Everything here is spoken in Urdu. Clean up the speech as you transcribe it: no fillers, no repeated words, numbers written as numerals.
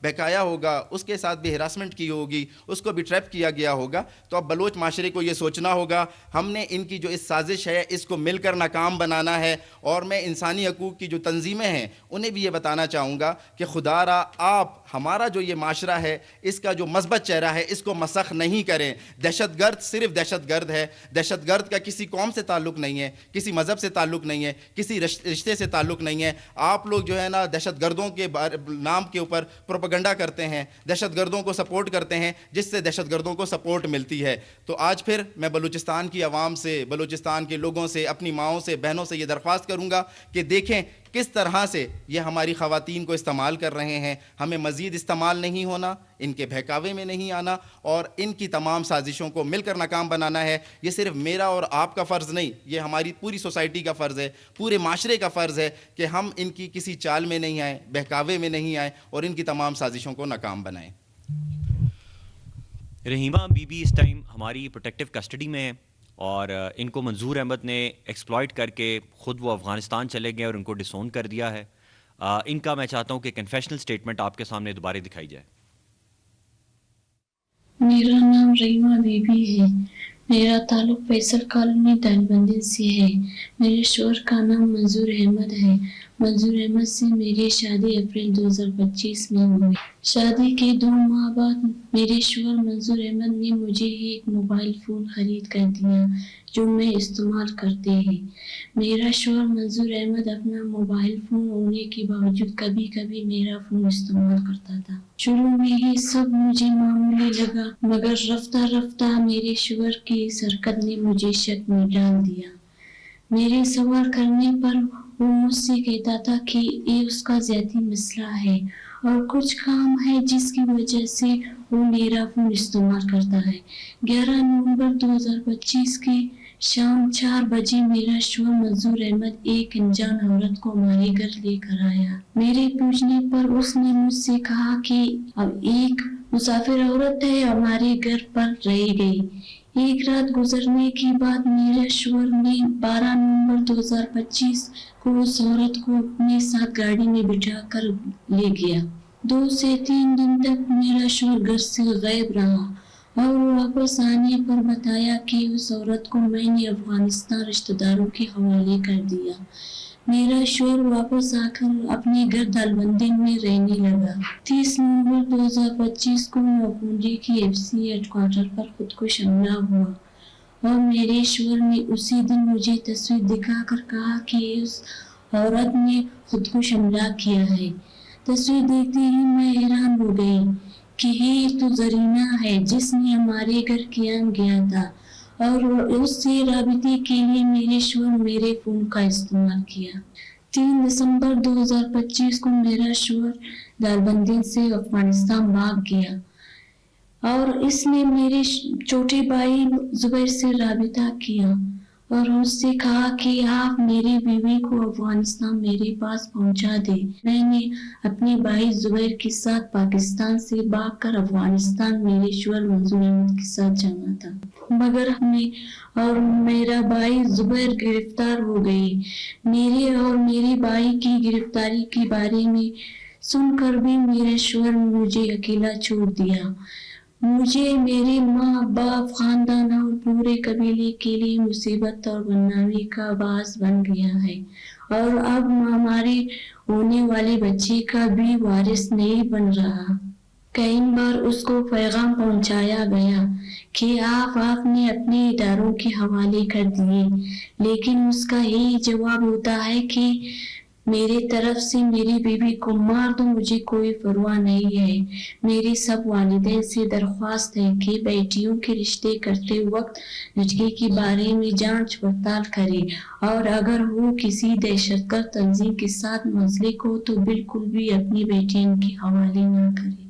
بہکایا ہوگا, اس کے ساتھ بھی ہراسمنٹ کی ہوگی, اس کو بھی ٹریپ کیا گیا ہوگا. تو اب بلوچ معاشرے کو یہ سوچنا ہوگا ہم نے ان کی جو اس سازش ہے اس کو مل کر ناکام بنانا ہے. اور میں انسانی حقوق کی جو تنظیمیں ہیں انہیں بھی یہ بتانا چاہوں گا کہ خدا را آپ ہمارا جو یہ معاشرہ ہے اس کا جو مثبت چہرہ ہے اس کو مسخ نہیں کریں. دہشت گرد صرف دہشت گرد ہے. دہشت گرد کا کسی قوم سے تعلق نہیں ہے, کسی مذہب سے تعلق نہیں ہے, کسی رشتے سے تعلق نہیں ہے. آپ لوگ جو ہے نا دہشت گردوں کے نام کے اوپر پروپیگنڈا کرتے ہیں, دہشت گردوں کو سپورٹ کرتے ہیں جس سے دہشت گردوں کو سپورٹ ملتی ہے. تو آج پھر میں بلوچستان کی عوام سے, بلوچستان کے لوگوں سے, اپنی ماؤں سے, بہنوں سے یہ درخواست کروں گا کہ دیکھیں کس طرح سے یہ ہماری خواتین کو استعمال کر رہے ہیں. ہمیں مزید استعمال نہیں ہونا, ان کے بہکاوے میں نہیں آنا, اور ان کی تمام سازشوں کو مل کر ناکام بنانا ہے. یہ صرف میرا اور آپ کا فرض نہیں, یہ ہماری پوری سوسائٹی کا فرض ہے, پورے معاشرے کا فرض ہے کہ ہم ان کی کسی چال میں نہیں آئیں, بہکاوے میں نہیں آئیں اور ان کی تمام سازشوں کو ناکام بنائیں. رحیمہ بی بی اس ٹائم ہماری پروٹیکٹیو کسٹڈی میں ہے اور ان کو منظور احمد نے ایکسپلائٹ کر کے خود وہ افغانستان چلے گئے اور ان کو ڈسون کر دیا ہے. ان کا میں چاہتا ہوں کہ کنفیشنل سٹیٹمنٹ آپ کے سامنے دوبارہ دکھائی جائے. میرا نام رحیمہ بی بی ہے. میرا تعلق فیصل کالونی دالبندی سے ہے. میرے شوہر کا نام منظور احمد ہے. منظور احمد سے میری شادی اپریل 2025 میں ہوئی. شادی کے 2 ماہ بعد میرے شوہر منظور احمد نے مجھے ایک موبائل فون خرید کر دیا جو میں استعمال کرتے ہیں. میرا شوہر منظور احمد اپنا موبائل فون ہونے کے باوجود کبھی کبھی میرا فون استعمال کرتا تھا. شروع میں یہ سب مجھے معمولی لگا مگر رفتہ رفتہ میرے شوہر کی اس حرکت نے مجھے شک میں ڈال دیا. میرے سوال کرنے پر وہ مجھ سے کہتا تھا کہ یہ اس کا ذاتی مسئلہ ہے اور کچھ کام ہے جس کی وجہ سے وہ میرا فون استعمال کرتا ہے. 11 نومبر 2025 کی شام 4 بجے میرا شوہر منظور احمد ایک انجان عورت کو ہمارے گھر لے کر آیا. میرے پوچھنے پر اس نے مجھ سے کہا کہ اب ایک مسافر عورت ہے ہمارے گھر پر رہ گئی. ایک رات گزرنے کے بعد میرے شوہر نے 12 نومبر 2025 کو اس عورت کو اپنے ساتھ گاڑی میں بٹھا کر لے گیا. 2 سے 3 دن تک میرا شوہر گھر سے غائب رہا اور واپس آنے پر بتایا کہ اس عورت کو میں نے افغانستان رشتہ داروں کے حوالے کر دیا. میرا شوہر واپس آ کر اپنے گھر دالبندی میں رہنے لگا. 30 نومبر 2025 کو نوکونڈی کی FC ہیڈ کوارٹر پر خودکش حملہ ہوا اور میرے شوہر نے اسی دن مجھے تصویر دکھا کر کہا کہ اس عورت نے خودکش حملہ کیا ہے. تصویر دیکھتے ہی میں حیران ہو گئی کہ یہ تو زرینہ ہے جس نے ہمارے گھر قیام گیا تھا اور اس سے رابطے کے لیے میرے شوہر میرے فون کا استعمال کیا. 3 دسمبر 2025 کو میرا شوہر دالبندی سے افغانستان بھاگ گیا اور اس نے میرے چھوٹے بھائی زبیر سے رابطہ کیا اور اس سے کہا کہ آپ میری بیوی کو افغانستان میرے پاس پہنچا دیں. میں نے اپنے بھائی زبیر کے ساتھ پاکستان سے بھاگ کر افغانستان میرے شوہر منظور احمد کے ساتھ جانا تھا مگر میں اور میرا بھائی زبیر گرفتار ہو گئے. میرے اور میرے بھائی کی گرفتاری کے بارے میں سن کر بھی میرے شوہر نے مجھے اکیلا چھوڑ دیا. مجھے میرے ماں باپ خاندان اور پورے قبیلے کے لیے مصیبت اور بدنامی کا باعث بن گیا ہے اور اب ہمارے ہونے والے بچے کا بھی وارث نہیں بن رہا. کئی بار اس کو پیغام پہنچایا گیا کہ آپ نے اپنے اداروں کے حوالے کر دیے لیکن اس کا یہی جواب ہوتا ہے کہ میری طرف سے میری بیوی کو مار دو مجھے کوئی پرواہ نہیں ہے. میری سب والدین سے درخواست ہے کہ بیٹیوں کے رشتے کرتے وقت لڑکے کے بارے میں جانچ پڑتال کرے اور اگر وہ کسی دہشت گرد تنظیم کے ساتھ منسلک ہو تو بالکل بھی اپنی بیٹیوں کے حوالے نہ کرے.